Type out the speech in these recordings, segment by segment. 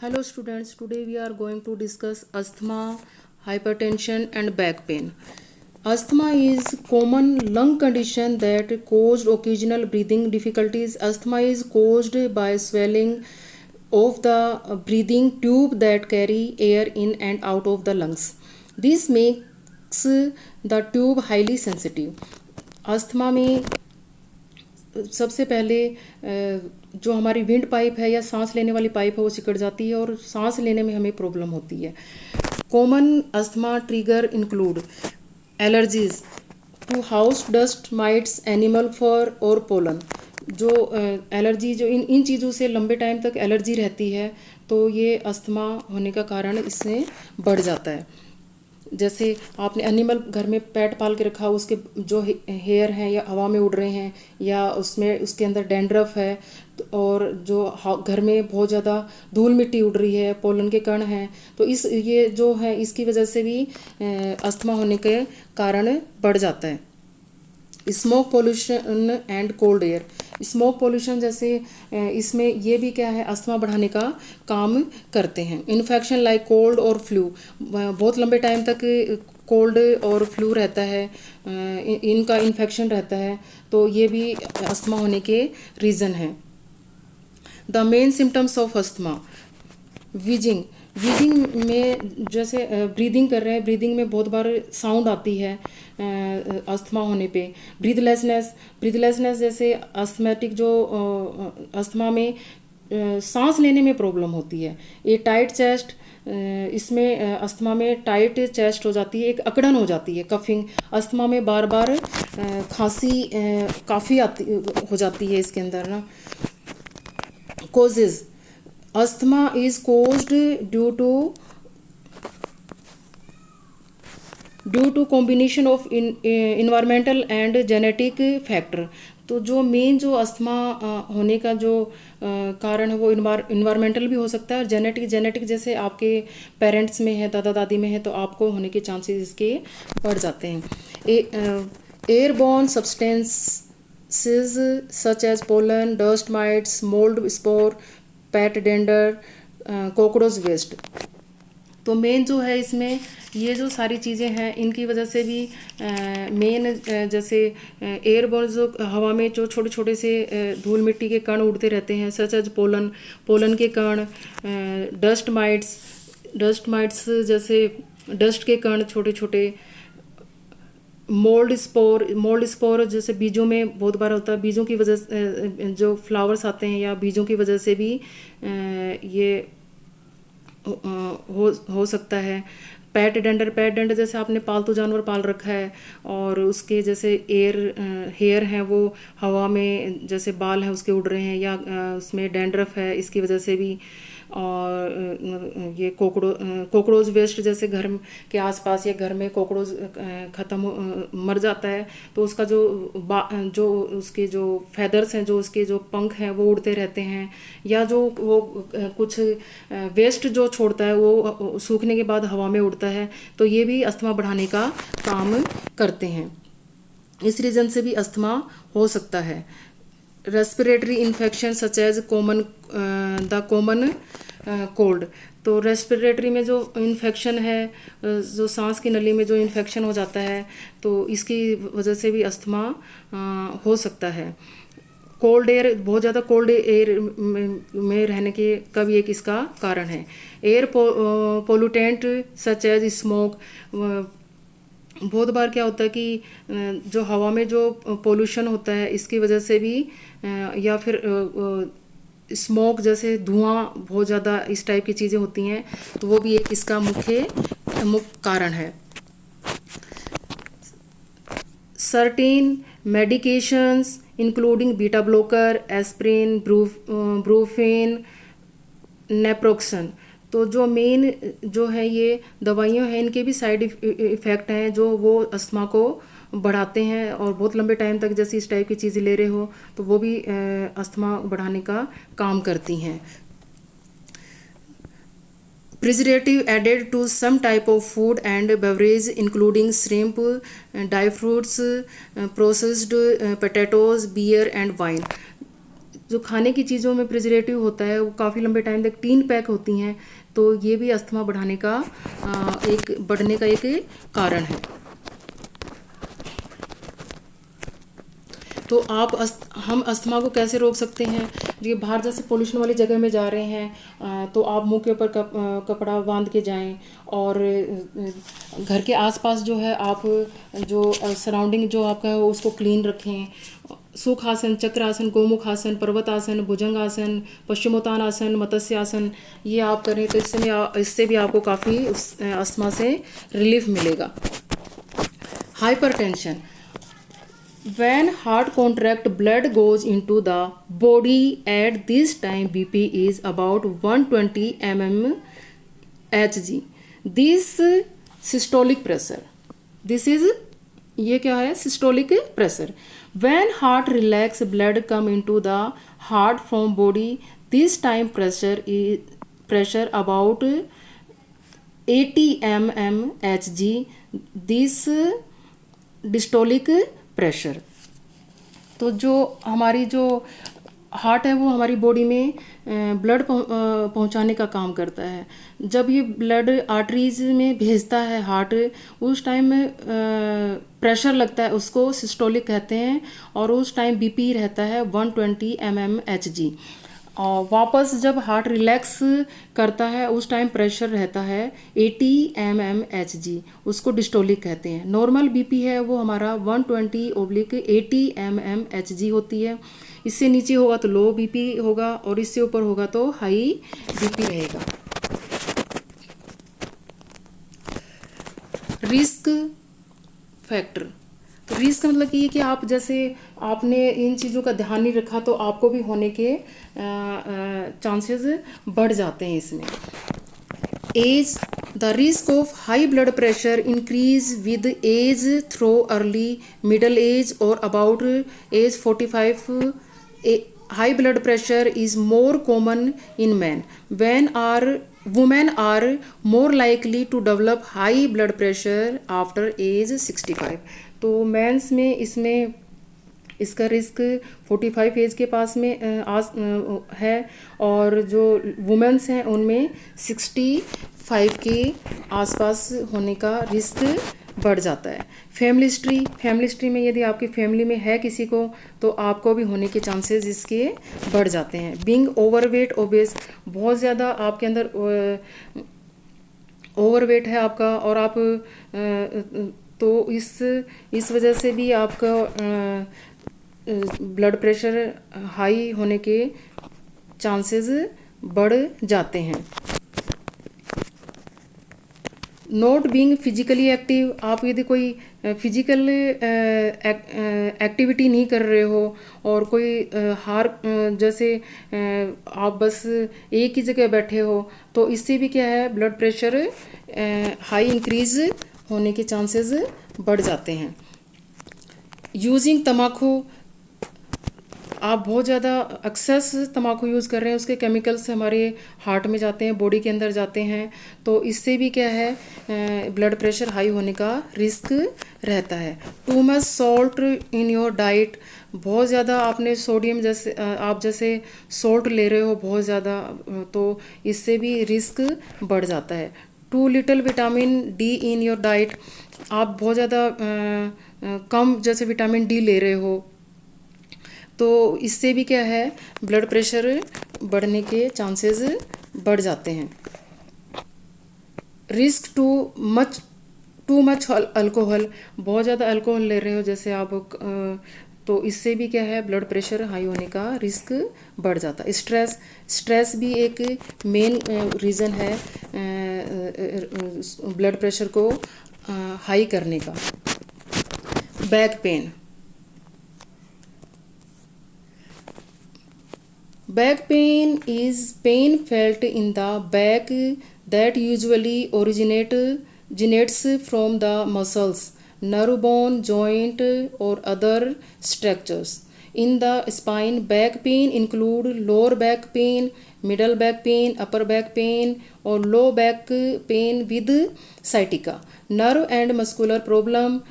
Hello students, today we are going to discuss asthma, hypertension and back pain. Asthma is common lung condition that caused occasional breathing difficulties. Asthma is caused by swelling of the breathing tube that carry air in and out of the lungs. This makes the tube highly sensitive. Asthma में सबसे पहले जो हमारी wind pipe है या सांस लेने वाली पाइप है वो सिकुड़ जाती है और सांस लेने में हमें प्रॉब्लम होती है. Common asthma trigger include allergies to house dust, mites, animal fur और पोलन. जो एलर्जी जो इन चीज़ों से लंबे टाइम तक एलर्जी रहती है तो ये अस्थमा होने का कारण इससे बढ़ जाता है. जैसे आपने एनिमल घर में पेट पाल के रखा, उसके जो हेयर हैं या हवा में उड़ रहे हैं या उसमें उसके अंदर डैंड्रफ है और जो घर में बहुत ज़्यादा धूल मिट्टी उड़ रही है, पोलन के कण हैं, तो ये जो है इसकी वजह से भी अस्थमा होने के कारण बढ़ जाता है. Smoke pollution and cold air. Smoke pollution जैसे इसमें ये भी क्या है, अस्थमा बढ़ाने का काम करते हैं. इन्फेक्शन लाइक कोल्ड और फ्लू, बहुत लंबे टाइम तक कोल्ड और फ्लू रहता है, इनका इन्फेक्शन रहता है, तो ये भी अस्थमा होने के रीज़न है. The main symptoms of asthma. Wheezing में जैसे ब्रीदिंग कर रहे हैं, ब्रीदिंग में बहुत बार साउंड आती है अस्थमा होने पे. ब्रीथलेसनेस जैसे अस्थमेटिक जो अस्थमा में सांस लेने में प्रॉब्लम होती है. ये टाइट चेस्ट, इसमें अस्थमा में टाइट चेस्ट हो जाती है, एक अकड़न हो जाती है, कफिंग. अस्थमा में बार बार खांसी काफ़ी आती हो जाती है इसके अंदर ना. Causes. Asthma is caused due to combination of environmental and genetic factor. तो जो मेन जो अस्थमा होने का जो कारण है वो इन्वायरमेंटल भी हो सकता है और जेनेटिक जैसे आपके पेरेंट्स में है, दादा दादी में है, तो आपको होने के चांसेस इसके बढ़ जाते हैं. Airborne substances such as pollen, dust mites, mold spore, pet dander, cockroach waste. तो मेन जो है इसमें ये जो सारी चीज़ें हैं इनकी वजह से भी मेन जैसे एयरबॉर्न जो हवा में जो छोटे छोटे से धूल मिट्टी के कण उड़ते रहते हैं, सच एज पोलन के कण, डस्ट माइट्स जैसे डस्ट के कण छोटे छोटे, मोल्ड स्पोर जैसे बीजों में बहुत बार होता है, बीजों की वजह से जो फ्लावर्स आते हैं या बीजों की वजह से भी ये हो सकता है. पैट डेंडर जैसे आपने पालतू जानवर पाल रखा है और उसके जैसे हेयर हैं वो हवा में जैसे बाल हैं उसके उड़ रहे हैं या उसमें डैंड्रफ है, इसकी वजह से भी. और ये कॉकरोच वेस्ट जैसे घर के आसपास या घर में कॉकरोच मर जाता है तो उसका जो उसके जो फेदर्स हैं, जो उसके जो पंख हैं वो उड़ते रहते हैं, या जो वो कुछ वेस्ट जो छोड़ता है वो सूखने के बाद हवा में उड़ता है, तो ये भी अस्थमा बढ़ाने का काम करते हैं. इस रीज़न से भी अस्थमा हो सकता है. Respiratory infection such as common cold. तो रेस्पिरेटरी में जो इन्फेक्शन है, जो सांस की नली में जो इन्फेक्शन हो जाता है, तो इसकी वजह से भी अस्थमा हो सकता है. कोल्ड एयर, बहुत ज़्यादा कोल्ड एयर में रहने के का भी एक इसका कारण है. Air pollutant such as smoke. बहुत बार क्या होता है कि जो हवा में जो पोल्यूशन होता है इसकी वजह से भी या फिर स्मोक जैसे धुआं, बहुत ज़्यादा इस टाइप की चीज़ें होती हैं, तो वो भी एक इसका मुख्य कारण है. Certain medications including beta blocker, aspirin, Brufen, naproxen. तो जो मेन जो है ये दवाइयाँ हैं इनके भी साइड इफ़ेक्ट हैं जो वो अस्थमा को बढ़ाते हैं, और बहुत लंबे टाइम तक जैसे इस टाइप की चीज़ें ले रहे हो तो वो भी अस्थमा बढ़ाने का काम करती हैं. Preservative added to some type of food and beverage including shrimp, dry fruits, processed potatoes, beer and wine. जो खाने की चीज़ों में प्रिजर्वेटिव होता है वो काफ़ी लंबे टाइम तक टीन पैक होती हैं, तो ये भी अस्थमा बढ़ने का एक कारण है। तो हम अस्थमा को कैसे रोक सकते हैं? ये बाहर जैसे पोल्यूशन वाली जगह में जा रहे हैं तो आप मुंह के ऊपर कपड़ा बांध के जाएं, और घर के आसपास जो है आप जो सराउंडिंग जो आपका है उसको क्लीन रखें। सुखासन, चक्रासन, गोमुखासन, पर्वतासन, भुजंगासन, पश्चिमोत्तानासन, मत्स्यासन, ये आप करें तो इससे भी आपको काफ़ी अस्थमा से रिलीफ मिलेगा। Hypertension, when heart contract, blood goes into the body. At this time BP is about 120 mmHg. This systolic pressure, this is ये क्या है? systolic pressure. When heart relax, blood come into the heart from body. This time pressure about 80 mmHg. This diastolic pressure. तो जो हमारी जो heart है वो हमारी बॉडी में ब्लड पहुंचाने का काम करता है। जब ये ब्लड आर्टरीज में भेजता है हार्ट, उस टाइम में प्रेशर लगता है, उसको सिस्टोलिक कहते हैं, और उस टाइम बीपी रहता है 120 mmHg। और वापस जब हार्ट रिलैक्स करता है उस टाइम प्रेशर रहता है 80 mmHg, उसको डिस्टोलिक कहते हैं। नॉर्मल बीपी है वो हमारा 120/80 mmHg होती है। इससे नीचे होगा तो लो बीपी होगा, और इससे ऊपर होगा तो हाई बीपी रहेगा। रिस्क फैक्टर, तो रिस्क मतलब कि ये कि आप जैसे आपने इन चीज़ों का ध्यान नहीं रखा तो आपको भी होने के चांसेस बढ़ जाते हैं इसमें। Age, the risk of high blood pressure increase with age through early middle age और about age 45। High blood pressure is more common in man when women are more likely to develop high blood pressure after age 65। तो mains में इसका risk 45 as के पास में है, और जो women's हैं उनमें 65 के आसपास होने का रिस्क बढ़ जाता है। फैमिली हिस्ट्री में यदि आपकी फैमिली में है किसी को तो आपको भी होने के चांसेस इसके बढ़ जाते हैं। बीइंग ओवरवेट ओबेस, बहुत ज़्यादा आपके अंदर ओवरवेट है आपका, और आप तो इस वजह से भी आपका ब्लड प्रेशर हाई होने के चांसेस बढ़ जाते हैं। नॉट बीइंग फिजिकली एक्टिव, आप यदि कोई फिजिकल एक्टिविटी नहीं कर रहे हो और कोई जैसे आप बस एक ही जगह बैठे हो, तो इससे भी क्या है ब्लड प्रेशर हाई इंक्रीज होने के चांसेस बढ़ जाते हैं। यूजिंग तम्बाकू, आप बहुत ज़्यादा एक्सेस तम्बाकू यूज़ कर रहे हैं, उसके केमिकल्स हमारे हार्ट में जाते हैं, बॉडी के अंदर जाते हैं, तो इससे भी क्या है ब्लड प्रेशर हाई होने का रिस्क रहता है। Too much salt in your diet, बहुत ज़्यादा आपने सोडियम जैसे सॉल्ट ले रहे हो बहुत ज़्यादा, तो इससे भी रिस्क बढ़ जाता है। Too little vitamin D in your diet, आप बहुत ज़्यादा कम जैसे विटामिन डी ले रहे हो, तो इससे भी क्या है ब्लड प्रेशर बढ़ने के चांसेस बढ़ जाते हैं। रिस्क टू मच अल्कोहल, बहुत ज़्यादा अल्कोहल ले रहे हो जैसे आप, तो इससे भी क्या है ब्लड प्रेशर हाई होने का रिस्क बढ़ जाता है। स्ट्रेस भी एक मेन रीज़न है ब्लड प्रेशर को हाई करने का। Back pain, back pain is pain felt in the back that usually originates from the muscles, nerve, bone, joint or other structures in the spine. Back pain include lower back pain, middle back pain, upper back pain or low back pain with sciatica, nerve and muscular problem,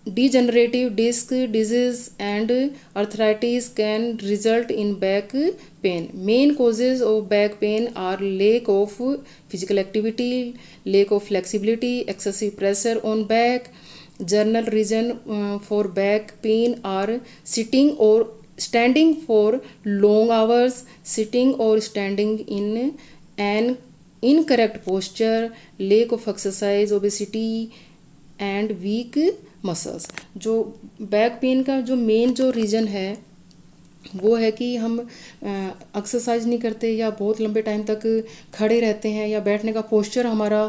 Degenerative disc disease and arthritis can result in back pain. Main causes of back pain are lack of physical activity, lack of flexibility, excessive pressure on back. General reason for back pain are sitting or standing for long hours, sitting or standing in an incorrect posture, lack of exercise, obesity and week muscles. जो back pain का जो main जो reason है वो है कि हम exercise नहीं करते या बहुत लंबे टाइम तक खड़े रहते हैं या बैठने का पोस्चर हमारा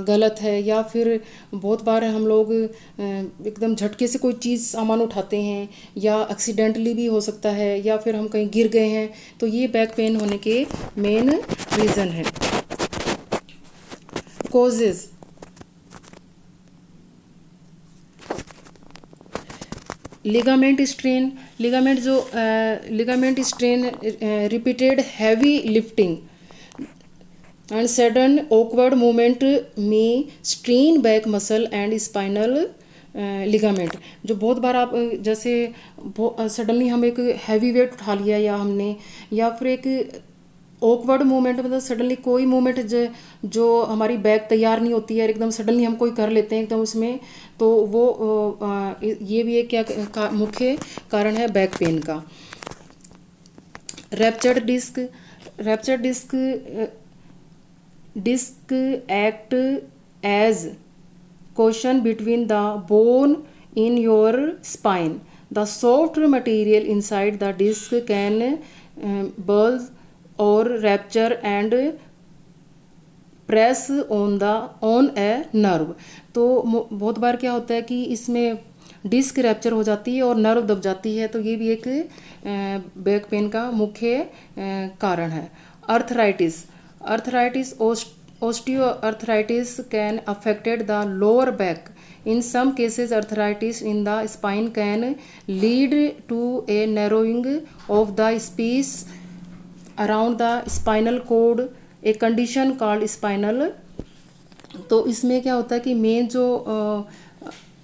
गलत है, या फिर बहुत बार हम लोग एकदम झटके से कोई चीज़ सामान उठाते हैं या एक्सीडेंटली भी हो सकता है, या फिर हम कहीं गिर गए हैं, तो ये बैक पेन होने के मेन रीज़न है। Causes ligament strain, ligament strain repeated heavy lifting and sudden awkward movement में strain back muscle and spinal ligament. जो बहुत बार आप जैसे सडनली हम एक हैवी वेट उठा लिया या हमने, या फिर एक ऑकवर्ड मूवमेंट मतलब सडनली कोई मूवमेंट जो हमारी बैक तैयार नहीं होती है, एकदम सडनली हम कोई कर लेते हैं एकदम उसमें, तो वो ये भी एक मुख्य कारण है बैक पेन का। Ruptured disc act as cushion between the bone in your spine. The soft material inside the disc can bulge or rupture and press on a nerve. तो बहुत बार क्या होता है कि इसमें डिस्क रैप्चर हो जाती है और नर्व दब जाती है, तो ये भी एक बैक पेन का मुख्य कारण है। Arthritis osteoarthritis can affect the lower back. In some cases, arthritis in the spine can lead to a narrowing of the space around the spinal cord, a condition called spinal। तो इसमें क्या होता है कि मेन जो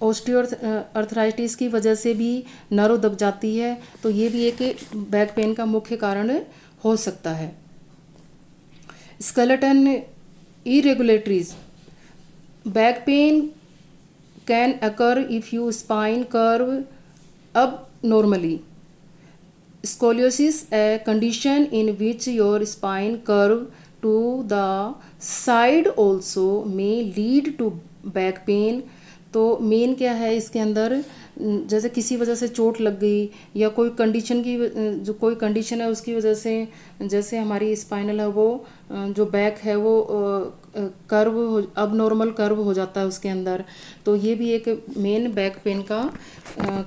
osteoarthritis की वजह से भी नर्व दब जाती है, तो ये भी एक बैक पेन का मुख्य कारण हो सकता है। Skeleton irregularities, back pain can occur if your spine curve abnormally. Scoliosis, a condition in which your spine curve to the side, also may lead to back pain। तो मेन क्या है इसके अंदर, जैसे किसी वजह से चोट लग गई या कोई कंडीशन की जो कोई कंडीशन है उसकी वजह से, जैसे हमारी स्पाइनल है वो जो बैक है वो कर्व अब नॉर्मल कर्व हो जाता है उसके अंदर, तो ये भी एक मेन बैक पेन का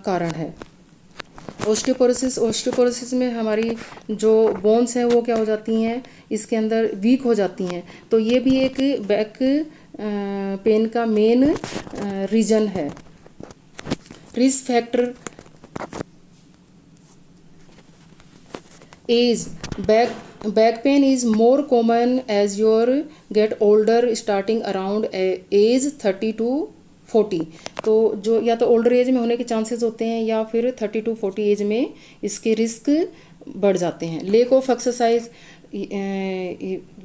कारण है। ओस्टियोपोरोसिस में हमारी जो बोन्स हैं वो क्या हो जाती हैं इसके अंदर वीक हो जाती हैं, तो ये भी एक बैक पेन का मेन रीजन है। Risk factor, age, back pain is more common as your get older, starting around age 30 to 40। तो जो या तो ओल्डर एज में होने के चांसेस होते हैं या फिर 30 to 40 एज में इसके रिस्क बढ़ जाते हैं। लेक ऑफ एक्सरसाइज,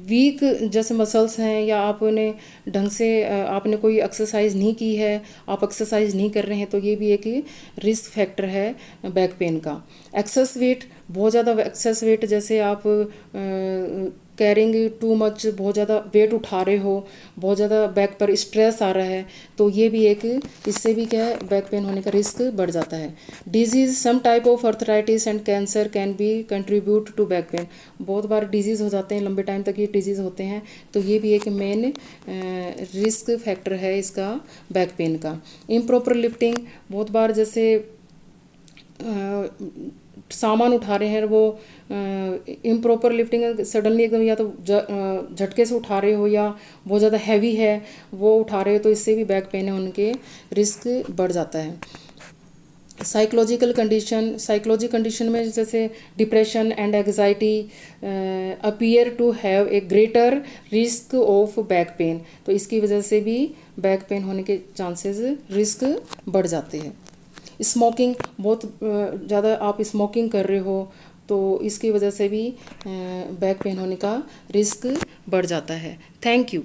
वीक जैसे मसल्स हैं या आपने ढंग से आपने कोई एक्सरसाइज नहीं की है, आप एक्सरसाइज नहीं कर रहे हैं, तो ये भी एक रिस्क फैक्टर है बैक पेन का। एक्सेस वेट, बहुत ज़्यादा एक्सेस वेट, जैसे आप कैरिंग टू मच, बहुत ज़्यादा वेट उठा रहे हो, बहुत ज़्यादा बैक पर स्ट्रेस आ रहा है, तो ये भी एक, इससे भी क्या है बैक पेन होने का रिस्क बढ़ जाता है। Diseases, some type of arthritis and cancer can be contribute to back pain. बहुत बार डिजीज़ हो जाते हैं, लंबे टाइम तक ये डिजीज़ होते हैं, तो ये भी एक मेन रिस्क फैक्टर है इसका बैक पेन का। इम्प्रॉपर लिफ्टिंग, बहुत बार जैसे सामान उठा रहे हैं वो इम्प्रॉपर लिफ्टिंग, सडनली एकदम या तो झटके से उठा रहे हो या बहुत ज़्यादा हैवी है वो उठा रहे हो, तो इससे भी बैक पेन है उनके रिस्क बढ़ जाता है। साइकोलॉजी कंडीशन में जैसे depression and anxiety appear to have a greater risk of back pain, तो इसकी वजह से भी बैक पेन होने के चांसेस रिस्क बढ़ जाते हैं। स्मोकिंग, बहुत ज़्यादा आप स्मोकिंग कर रहे हो तो इसकी वजह से भी बैक पेन होने का रिस्क बढ़ जाता है। Thank you.